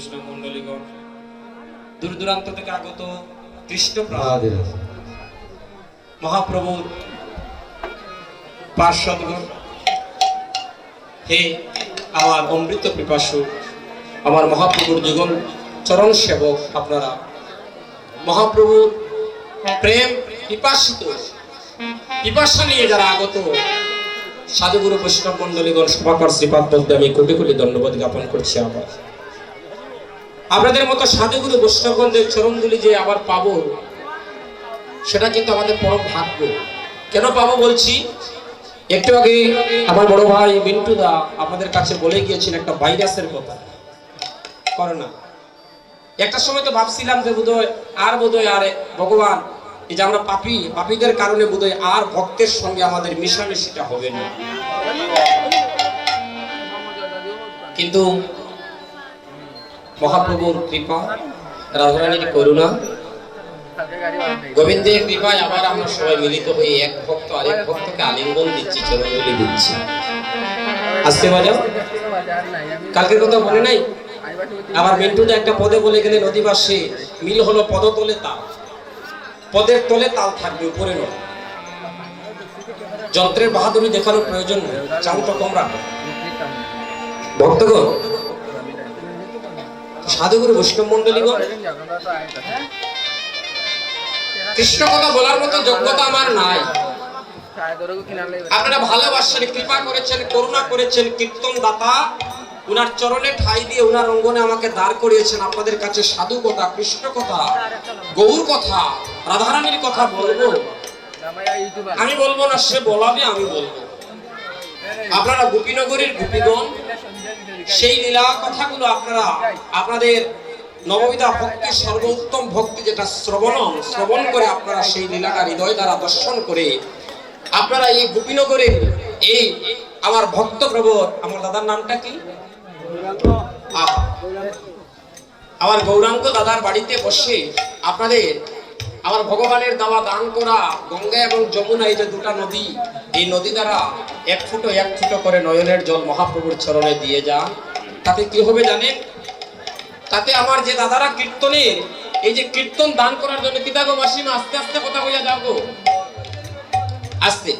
কৃষ্ণ মন্ডলীগণ, দূর দূরান্ত থেকে আগত কৃষ্ণ মহাপ্রভুর পার্শ্বদগণ, হে আমার অমৃত পিপাসু, আমার মহাপ্রভুর যুগল চরণ সেবক, আপনারা মহাপ্রভুর প্রেম পিপাসা নিয়ে যারা আগত সাধুগুরু বৈষ্ণব মন্ডলীগণ, সভাকর শ্রীপাদ বলতে আমি কোটি কোটি ধন্যবাদ জ্ঞাপন করছি। আবার আপনাদের মতো সাধুগুরু বৈষ্ণবগণদের চরণগুলি যে আবার পাবো, সেটা কিন্তু আমাদের পরম ভাগ্য। কেন পাবো বলছি, একটু আগে আমার বড় ভাই মিন্টু দা আপনাদের কাছে বলে গিয়েছেন একটা ভাইরাসের কথা, করোনা। একটা সময় তো ভাবছিলাম যে বোধহয় আর ভগবান, এই যে আমরা পাপীদের কারণে বোধহয় আর ভক্তের সঙ্গে আমাদের মিশামিশিটা হবে না। কিন্তু মহাপ্রভুর কৃপা, রাধারানীর করুণা, গোবিন্দের কৃপায় আবার আমরা সবাই মিলিত হয়ে এক ভক্ত আরেক ভক্তকে আলিঙ্গন দিচ্ছি, চরণগুলি দিচ্ছি। আসতে বাজাও, কালকের কথা মনে নাই? আবার মিন্টুদা একটা পদে বলে গেলে নদীবাসে মিল হলো পদতলে তাল, পদের তলে তাল থাকবে, উপরে নয়। যন্ত্রের বাহাদুরি দেখানোর প্রয়োজন নেই, চাউটা কম রাখো। ভক্তগণ, সাধুগুরু বৈষ্ণব মন্ডলীগণ, কৃষ্ণ কথা বলার মতো যোগ্যতা আমার নাই। আপনারা ভালোবাসেন, কৃপা করেছেন, করুণা করেছেন, কীর্তন দাতা উনার চরণে ঠাই দিয়ে উনার অঙ্গনে আমাকে দাঁড় করিয়েছেন। আপনাদের কাছে সাধু কথা, কৃষ্ণ কথা, গৌর কথা, রাধারানীর কথা বলবো। আমি বলবো না, সে বলাবে, আমি বলবো। আপনারা গোপীনগরীর গোপীগণ, সেই লীলা কথাগুলো আপনারা আপনাদের নববিধা ভক্তি, সর্বোত্তম ভক্তি যেটা শ্রবণ করে আপনারা সেই লীলাটা হৃদয় দ্বারা দর্শন করে আপনারা এই গোপীনগরের এই আমার ভক্ত প্রবর, আমার দাদার নামটা কি, আমার গৌরাঙ্গ দাদার বাড়িতে বসে আপনাদের আমার ভগবানের দেওয়া দান করা গঙ্গা এবং যমুনা, এই যে দুটা নদী, এই নদী দ্বারা এক ফুটো করে নয়নের জল মহাপ্রভুর চরণে দিয়ে যান। তাতে কি হবে জানেন? তাতে আমার যে দাদারা কীর্তনের এই যে কীর্তন দান করার জন্য, কি দেখো মাসিমা, আস্তে আস্তে কথা বলে যাবো, আস্তে।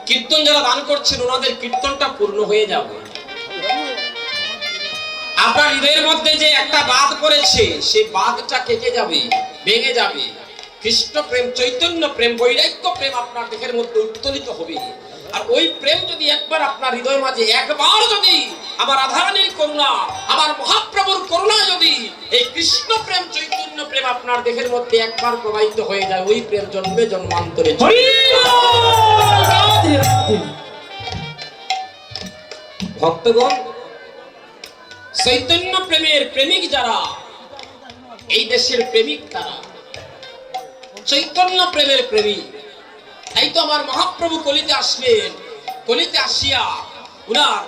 কীর্তন যারা দান করছেন ওনাদের কীর্তনটা পূর্ণ হয়ে যাবে। আপনার হৃদয়ের মধ্যে যে একটা বাঁধ পড়েছে, সেই বাঁধটা কেটে যাবে, ভেঙে যাবে। কৃষ্ণ প্রেম, চৈতন্য প্রেম, বৈরাগ্য প্রেম আপনার দেহের মধ্যে উত্তোলিত হবে। আর ওই প্রেম যদি একবার আপনার হৃদয়ের মাঝে একবার যদি আমার রাধারানীর করুণা, আমার মহাপ্রভুর করুণা যদি এই কৃষ্ণ প্রেম, চৈতন্য প্রেম আপনার দেহের মধ্যে একবার প্রবাহিত হয়ে যায়, ওই প্রেম জন্মে জন্মান্তরে। ভক্তগণ, চৈতন্য প্রেমের প্রেমিক যারা, এই দেশের প্রেমিক তারা চৈতন্য প্রেমের প্রেমিক। তাই তো আমার মহাপ্রভু কলিতে আসলেন, কলিতে আসিয়া উনার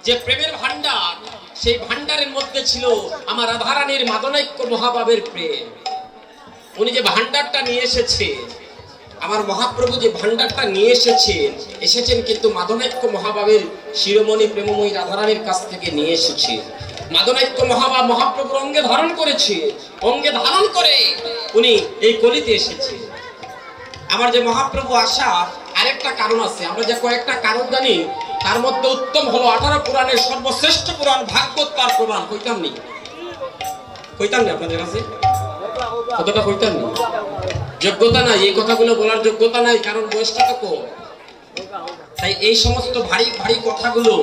যে প্রেমের ভান্ডার, সেই ভান্ডারের মধ্যে ছিল আমার রাধারানীর মাদনাক্য মহাভাবের প্রেম। উনি যে ভান্ডারটা নিয়ে এসেছেন, আমার মহাপ্রভু যে ভান্ডারটা নিয়ে এসেছেন কিন্তু মাদনাক্য মহাভাবের শিরোমণি প্রেমময়ী রাধারানীর কাছ থেকে নিয়ে এসেছে। মাদনাক্য মহাভাব মহাপ্রভুর অঙ্গে ধারণ করেছে, অঙ্গে ধারণ করে উনি এই কলিতে এসেছে। আমার যে মহাপ্রভু আসার আরেকটা কারণ আছে, আমরা যে কয়েকটা কারণ জানি, তার মধ্যে উত্তম হলো 18 পুরাণের সর্বশ্রেষ্ঠ পুরাণ ভাগবত, তার প্রমাণ কইতাম নি আপনাদের কাছে, কতটা কইতাম নি? যোগ্যতা নাই, এই কথাগুলো বলার যোগ্যতা নাই, কারণ বয়সটা তো কম। তাই এই সমস্ত ভারী ভারী কথাগুলো,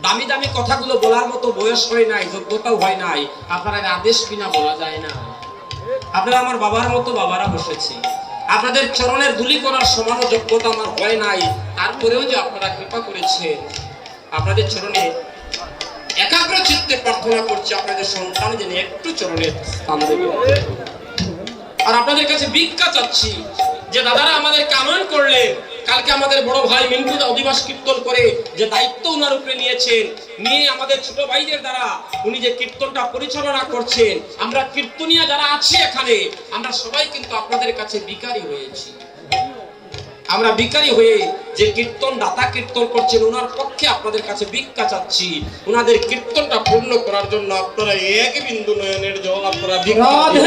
দামি দামি কথাগুলো বলার মতো বয়স হয় নাই, যোগ্যতাও হয় নাই। আপনারা আদেশ বিনা বলা যায় না। আপনারা আমার বাবার মতো বাবারা বসেছি, আপনাদের চরণের ধুলি করার সমান যোগ্যতা আমার হয় নাই। তারপরেও যে আপনারা কৃপা করেছেন, আপনাদের চরণে একাগ্র চিত্তে প্রার্থনা করছি, আপনাদের সন্তান যেন একটু চরণের স্থান দেবে। আর আপনাদের কাছে ভিক্ষা চাচ্ছি যে দাদারা আমাদেরকে আনয়ন করলেন, কালকে আমাদের বড় ভাই মিন্টুদা অধিবাস কীর্তন করে যে দায়িত্ব উনার উপরে নিয়েছেন, নিয়ে আমাদের ছোট ভাইদের দ্বারা উনি যে কীর্তনটা পরিচালনা করছেন, আমরা কীর্তনিয়া যারা আছি এখানে, আমরা সবাই কিন্তু আপনাদের কাছে ভিখারি হয়েছি। আমরা ভিখারি হয়ে যে কীর্তন দাতা কীর্তন করছেন ওনার পক্ষে আপনাদের কাছে ভিক্ষা চাচ্ছি, ওনাদের কীর্তনটা পূর্ণ করার জন্য আপনারা এক বিন্দু নয়নের জল আপনারা ভিক্ষা দিন।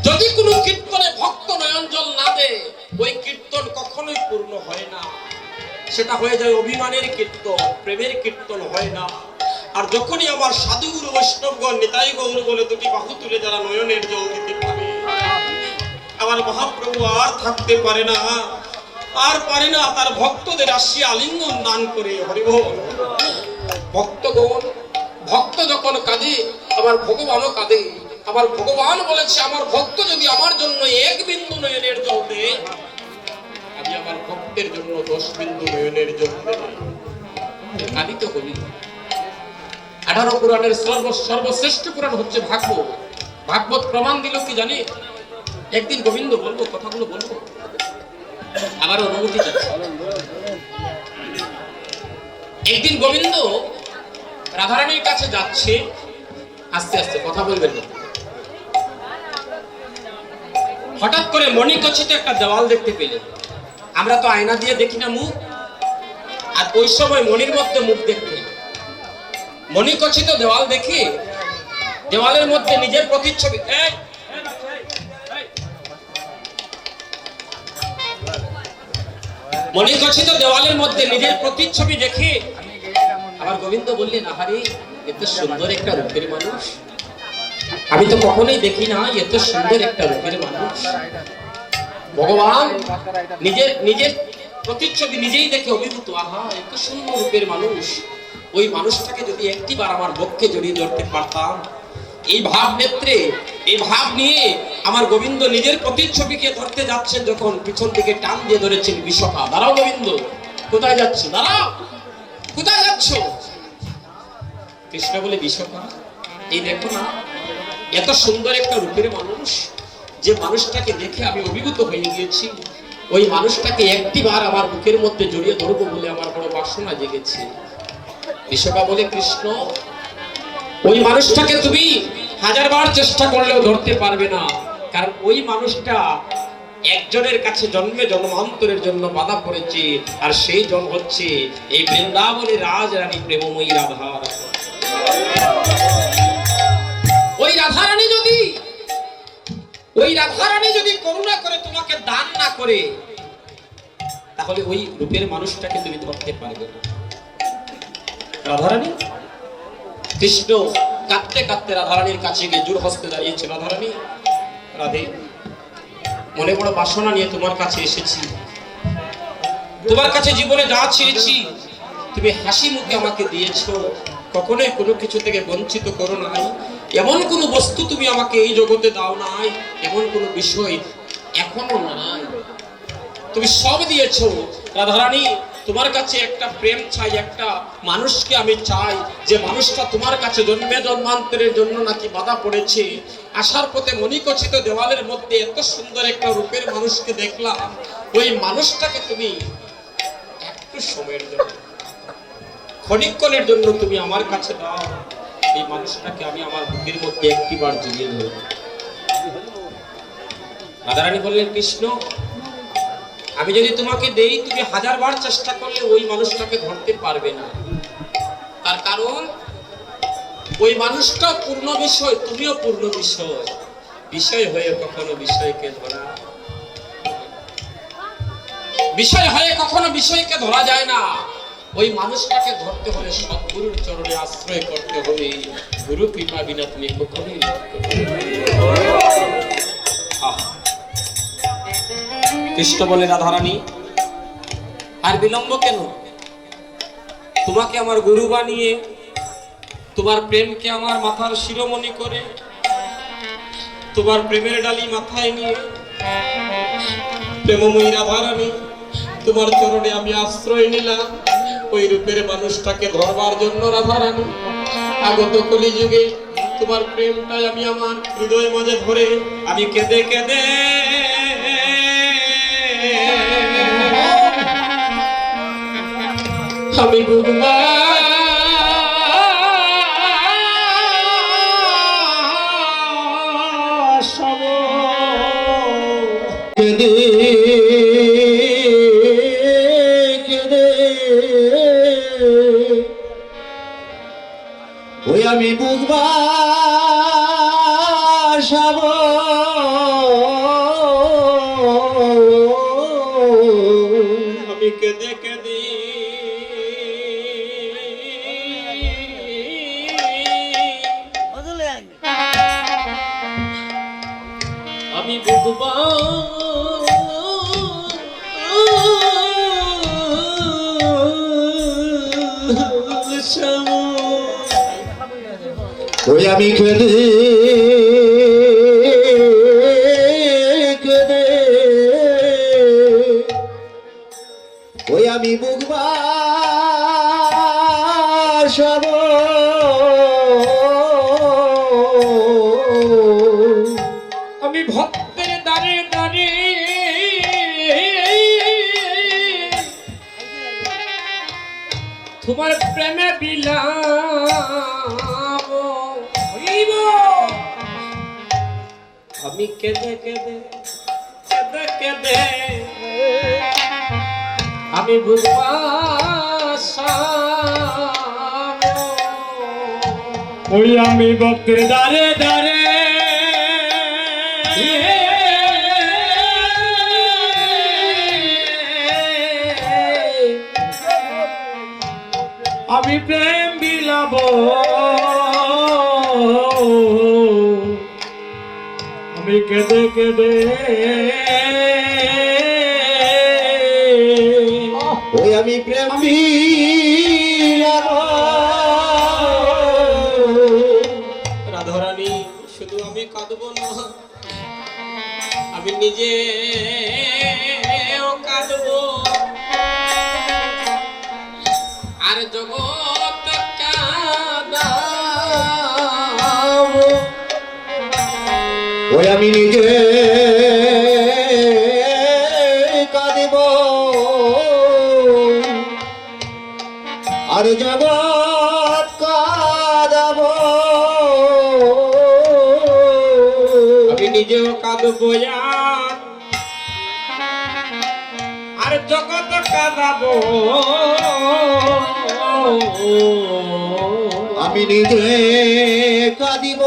যদি কোনো কীর্তনে ভক্ত নয়ন জল না দেয় ওই কীর্তন কখনোই পূর্ণ হয় না, সেটা হয়ে যায় অভিমানের কীর্তন, প্রেমের কীর্তন হয় না। আর যখনই আমার সাধুগুরু বৈষ্ণবগণ নিতাই গৌর বলে দুটি বাহু তুলে যারা নয়নের জল দিতে পারে, আমার মহাপ্রভু আর থাকতে পারে না, আর পারে না তার ভক্তদের আসিয়া আলিঙ্গন দান করে। হরিবল। ভক্তগণ, ভক্ত যখন কাঁদে আমার ভগবানও কাঁদে। আমার ভগবান বলেছে আমার ভক্ত যদি আমার জন্য এক বিন্দু নয়নের জল দেয়, আমি আমার ভক্তের জন্য 10 বিন্দু নয়নের জল দেব। আমি তো বলি 18 পুরাণের সর্বশ্রেষ্ঠ পুরাণ হচ্ছে ভাগবত। ভাগবত প্রমাণ দিল কি জানি, একদিন গোবিন্দ বলবো, কথাগুলো বলবো, আবার অনুমতি চাচ্ছি। একদিন গোবিন্দ রাধারানীর কাছে যাচ্ছে, আস্তে আস্তে কথা বলবেন না। হঠাৎ করে মণিকচিত একটা দেওয়াল দেখতে পেলেন। আমরা তো আয়না দিয়ে দেখি না মুখ, আর ওই সময় মণির মধ্যে মুখ দেখতেন। মণিকচিত দেওয়াল দেখে দেওয়ালের মধ্যে নিজের প্রতিচ্ছবি, মণিকচিত দেওয়ালের মধ্যে নিজের প্রতিচ্ছবি দেখে আবার গোবিন্দ বললেন, আহারে এত সুন্দর একটা রূপের মানুষ, আমি তো কখনোই দেখি না এত সুন্দর একটা রূপের মানুষ। ভগবান নিজের নিজের প্রতিচ্ছবি নিজেই দেখে অভিভূত, আহা এত সুন্দর রূপের মানুষ, ওই মানুষটাকে যদি একটিবার আমার বক্ষে জড়িয়ে ধরতে পারতাম। এই ভাব নেত্রে, এই ভাব নিয়ে আমার গোবিন্দ নিজের প্রতিচ্ছবিকে ধরতে যাচ্ছেন, যখন পিছন থেকে টান দিয়ে ধরেছেন বিশ্বকা। দাঁড়াও গোবিন্দ, কোথায় যাচ্ছ? দাঁড়াও, কোথায় যাচ্ছ? কৃষ্ণ বলে, বিশ্বকা এই দেখো না, এত সুন্দর একটা রূপের মানুষ, যে মানুষটাকে দেখে আমি অভিভূত হয়ে গিয়েছি, ওই মানুষটাকে একটিবার আমার বুকের মধ্যে জড়িয়ে ধরবো বলে আমার বড় বাসনা জেগেছে। বিশ্বকা বলে, কৃষ্ণ ওই মানুষটাকে তুমি 1000 বার চেষ্টা করলেও ধরতে পারবে না, কারণ ওই মানুষটা একজনের কাছে জন্মে জন্মান্তরের জন্য বাধা পড়েছে, আর সেই জন হচ্ছে এই বৃন্দাবনের রাজরানী প্রেমময়ী রাধা। ওই রাধারানী যদি করুণা করে তোমাকে দান না করে, তাহলে ওই রূপের মানুষটাকে তুমি ধরতে পারবে না। রাধারানী, কৃষ্ণ কাঁদতে কাঁদতে রাধারানীর কাছে গিয়ে জোর হস্তে দাঁড়িয়েছে। রাধারানী, রাধে, মনে বড় বাসনা নিয়ে তোমার কাছে এসেছি, তোমার কাছে জীবনে যা চেয়েছি তুমি হাসি মুখে আমাকে দিয়েছো, কখনোই কোনো কিছু থেকে বঞ্চিত করো নাই, এমন কোনো বস্তু তুমি আমাকে এই জগতে দাও নাই, এমন কোনো বিষয় এখনো নাই, তুমি সব দিয়েছো। রাধারানী, তোমার কাছে একটা প্রেম চাই, একটা মানুষকে আমি চাই, যে মানুষটা তোমার কাছে জন্মে জন্মান্তরের জন্য নাকি বাধা পড়েছে। আসার পথে মণিকচিত দেওয়ালের মধ্যে এত সুন্দর একটা রূপের মানুষকে দেখলাম, ওই মানুষটাকে তুমি একটু সময়ের জন্য, ক্ষণিকক্ষণের জন্য তুমি আমার কাছে দাও, এই মানুষটাকে আমি আমার বুকের মধ্যে একটিবার জড়িয়ে ধরব। রাধারানী বললেন, কৃষ্ণ আমি যদি তোমাকে দেই, তুমি 1000 বার চেষ্টা করলে ওই মানুষটাকে ধরতে পারবে না, তার কারণ ওই মানুষটা পূর্ণ বিষয়, তুমিও পূর্ণ বিষয়, বিষয় হয়ে কখনো বিষয়কে ধরা, বিষয় হয়ে কখনো বিষয়কে ধরা যায় না। ওই মানুষটাকে ধরতে হলে সদ্গুরুর চরণে আশ্রয় করতে হবে, গুরু কৃপা বিনা তুমি কখনোই কৃষ্ণ বলে, রাধারানী আর বিলম্ব কেন? তোমাকে আমার গুরু বানিয়ে, তোমার প্রেমকে আমার মাথার শিরোমণি করে, তোমার প্রেমের ডালি মাথায় নিয়ে, প্রেমময়ী রাধারানী তোমার চরণে আমি আশ্রয় নিলাম ওই রূপের মানুষটাকে ধরবার জন্য। রাধারানী, আগত কলিযুগে তোমার প্রেমটাই আমি আমার হৃদয় মাঝে ধরে আমি কেঁদে কেঁদে আমি গুরুমা সব ওই আমি বুক বাসাবো আমি কেঁদে কেঁদে আমি বুঝবা ওই আমি কেঁদে কেঁদে ওই আমি বুক বাসাবো আমি ভক্তের দ্বারে দ্বারে তোমার প্রেমে বিলাপ হইব। আমি কেঁদে কেঁদে কেঁদে কেঁদে আমি বুঝবা ওই আমি ভক্তের দ্বারে দ্বারে আমি প্রেম বিলাব। আমি কেঁদে কেঁদে ওই আমি প্রেম বিলাবো। রাধারানী শুধু আমি কাঁদবো না, আমি নিজে কাঁদবো আর জগৎ কাঁদাবো। ওই আমি নিজে কাঁদিব আর জগৎ কাঁদাবো। আমি নিজেও কাঁদবো আর জগৎ কাঁদাবো। আমি নিজে কাঁদিব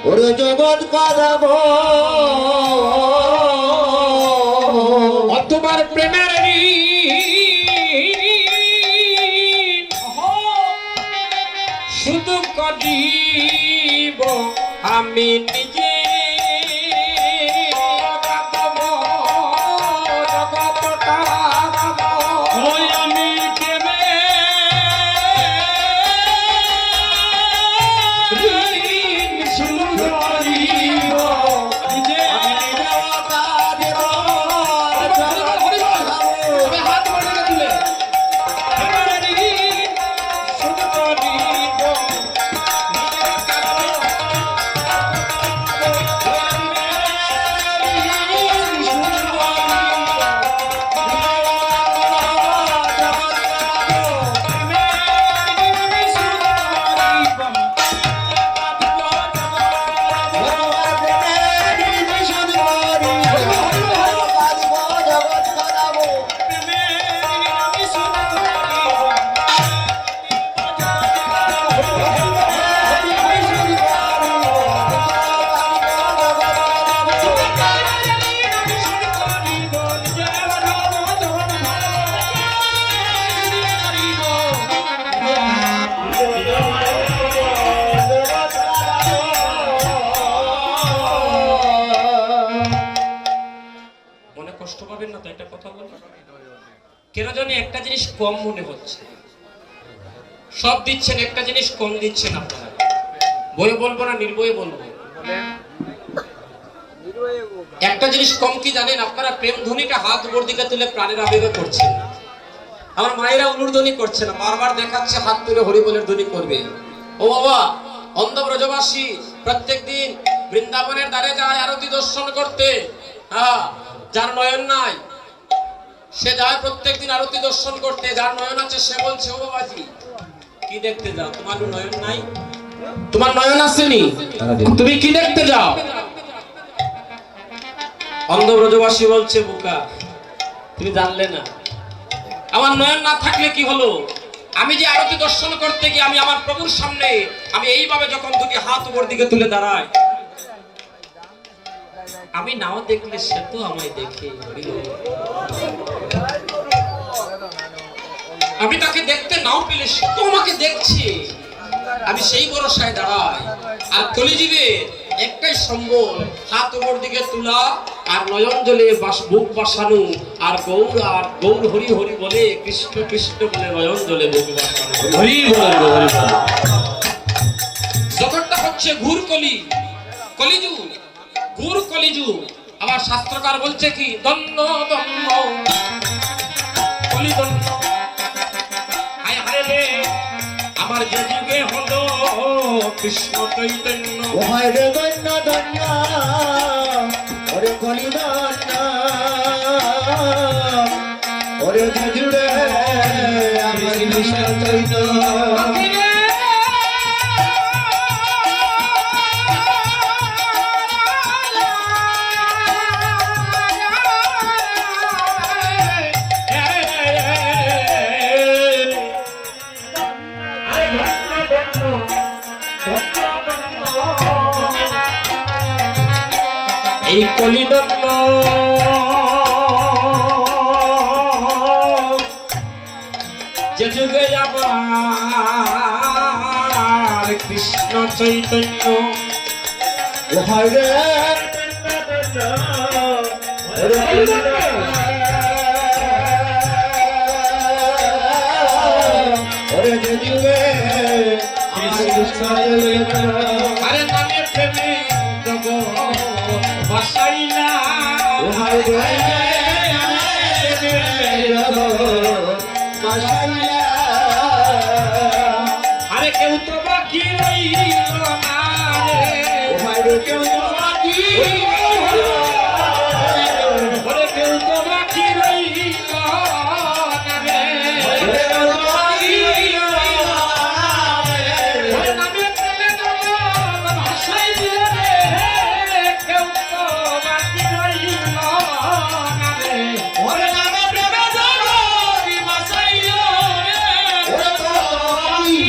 ওর জগৎ কাঁদাবো। তোমার প্রেমের শুধু করিব আমি নিজে কাঁদাবো, জগৎ কাঁদাবো। ওই আমি প্রেমে শুধু করিব নিজে কাঁদিব হাত বাড়িয়ে দিলে শুধু করিব কষ্ট পাবেন না তো একটা কথা বলি, কেন জানি একটা জিনিস কম মনে হচ্ছে। সব দিচ্ছেন, একটা জিনিস কম দিচ্ছেন আপনারা। বয়ে বলবো না নির্বয়ে বলবো, একটা জিনিস কম কি জানেন আপনারা? প্রেম ধ্বনিটা হাত উপর দিকে তুলে প্রাণের আবেগে করছেন। আমার মায়েরা উলুর ধ্বনি করছে না, বারবার দেখাচ্ছে হাত তুলে হরিবলের ধ্বনি করবে। ও বাবা, অন্ধ ব্রজবাসী প্রত্যেক দিন বৃন্দাবনের দ্বারে যায় আরতি দর্শন করতে। হ্যাঁ, যার নয়ন নাই সে যায় প্রত্যেকদিন আরতি দর্শন করতে, যার নয়ন আছে সে বলছে, ও বাবাজি কি দেখতে যাও? তোমার নয়ন নাই, তোমার নয়ন আসেনি, তুমি কি দেখতে যাও? অন্ধ ব্রজবাসী বলছে, বোকা তুমি জানলে না, আমার নয়ন না থাকলে কি হলো? আমি যে আরতি দর্শন করতে গিয়ে আমি আমার প্রভুর সামনে আমি এইভাবে যখন দুটি হাত উপর দিকে তুলে দাঁড়াই, আমি নাও দেখলে সে তো আমায় দেখে। আমি তাকে দেখতে নাও পেলে সে তো আমাকে দেখছে। আমি সেই ভরসায় দাঁড়াই। আর কলিযুগে একটাই সম্বল, হাত উপর দিকে তোলা আর নয়ন জলে বুক বাসানো আর গৌর হরি হরি বলে, কৃষ্ণ কৃষ্ণ বলে নয়ন জলে বুক বাসানো। হরি বল হরি বল। জগৎটা হচ্ছে ঘুর কলিযুগ, ঘুর কলিযুগ। আবার শাস্ত্রকার বলছে কি, দন্ন দন্ন কলি দন্ন। হায় হায় রে আমার যে যুগে হলো কৃষ্ণ চৈতন্য। ও হায় রে দন্য দন্য ওরে কলি দন্য ওরে জুড়ে আমার কৃষ্ণ চৈতন্য। এই কলিদন্ন যে যুগে আমার কৃষ্ণ চৈতন্য। ও হায় রে ওরে কলি দন্য ওরে জুড়ে আমার কৃষ্ণ চৈতন্য। আরে নামে প্রেমে জগৎ বাসাইলা। ও হায় রে মাশাআল্লাহ। আরে কেউ তো বাকি রইল না রে। ও হায় রে কেউ তো বাকি ওরে কেউ তো বাকি রইল না রে। ওরে নামে প্রেমে জগৎ বাসাইলা রে। কেউ তো বাকি রইল না রে। ওরে নামে প্রেমে জগৎ বাসাইলা রে। ওরে কলি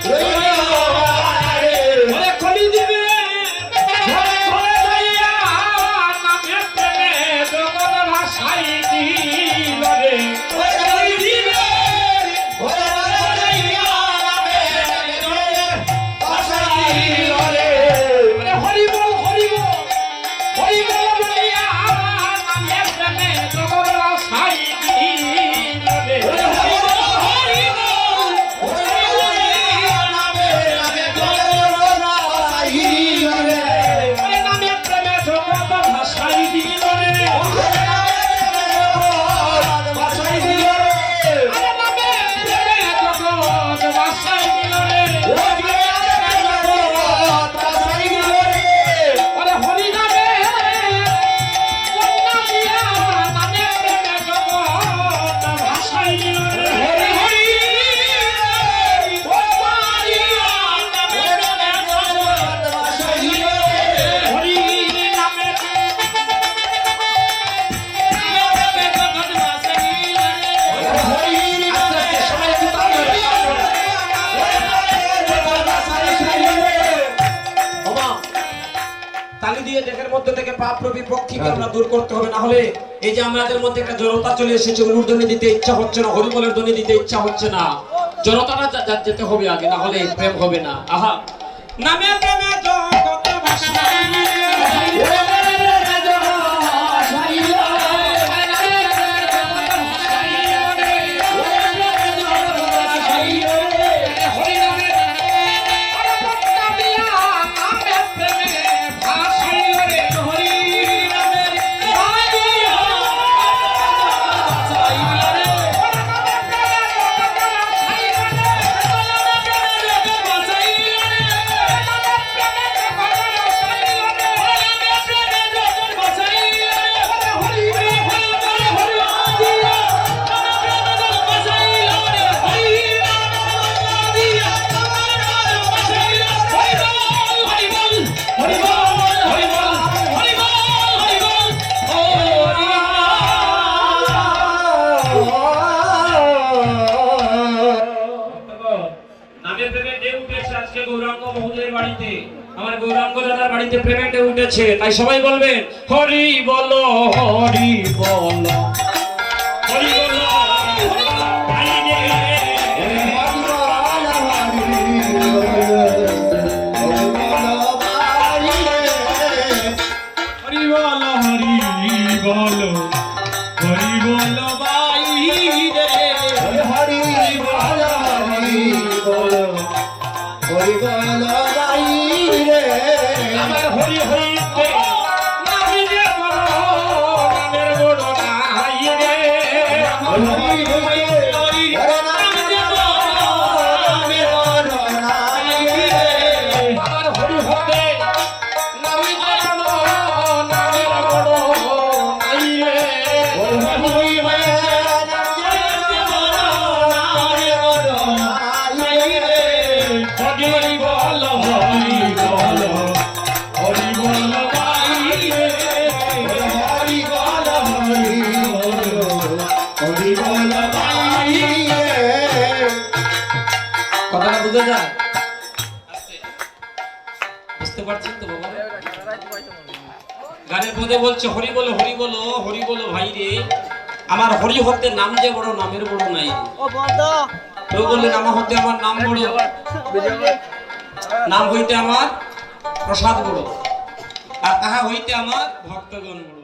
রইল রে। ওরে কলি দিবে ঘরে ঘরে যাইয়া নামে প্রেমে জগৎ ভাসাই দিল রে। ওরে কলি দিবে ওরে রইল নামে বাসাইল রে। ওরে হরি বল বলিয়া নামে প্রেমে জগৎ ভাসাই দিল রে। ওরে হরি বল ওরে রইল নামে বাসাইল রে। ওরে নামে প্রেমে জগৎ ভাসাই দিল রে। বাসাইল রে। আরে নামে প্রেমে জগৎ ভাসাই দিল রে। ওরে হরি নামে কন্যা দিয়া নামে প্রেমে জগৎ ভাসাই দিল রে। হরি হরি কন্যা দিয়া নামে প্রেমে জগৎ ভাসাই দিল রে। হরি নামে প্রেমে জগৎ ভাসাই দিল রে। আস্তে আস্তে সবাই একটু তাল ধরে। বাবা, তালি দিয়ে দেহের মধ্যে থেকে পাপ প্রবিপক্ষীকে আমরা দূর করতে হবে, না হলে এই যে আমাদের মধ্যে একটা জড়তা চলে এসেছে, উলুধ্বনি দিতে ইচ্ছা হচ্ছে না, হরিবলের ধ্বনি দিতে ইচ্ছা হচ্ছে না। জড়তাটা যেতে হবে আগে, না হলে প্রেম হবে না। আহা, নামে প্রেমে জগৎ ভাসাই হরি নামে গৌরাঙ্গ মহোদয়ের বাড়িতে, আমার গৌরাঙ্গ দাদার বাড়িতে পেমেন্টে উঠেছে, তাই সবাই বলবেন হরি বলো হরি বলো হরি বলো ভাই রে। হরি বলো হরি বলো হরি বলো ভাই রে। হরি বল হরি বল হরি বল ভাই রে আমার হরি হরি তে নামি রে বড় নামের বড় নাই রে। হরি হরি হরি নামে বড় নাই রে আমার হরি হতে নামি রে বড় নামের বড় নাই রে। হরি হরি হরি বল হরি বল হরি বল ভাই রে। হরি বল হরি বল হরি বল ভাই রে কথাটা বুঝে যায়? বুঝতে পারছেন তো বাবা? গানের মধ্যে বলছে হরি বলো হরি বলো হরি বলো ভাই রে, আমার হরি হতে নাম যে বড় নামের বড় নাই রে। কেউ বললেন আমার হতে আমার নাম বড়, নাম হইতে আমার প্রসাদ বড়, আর তাহা হইতে আমার ভক্তগণ বড়।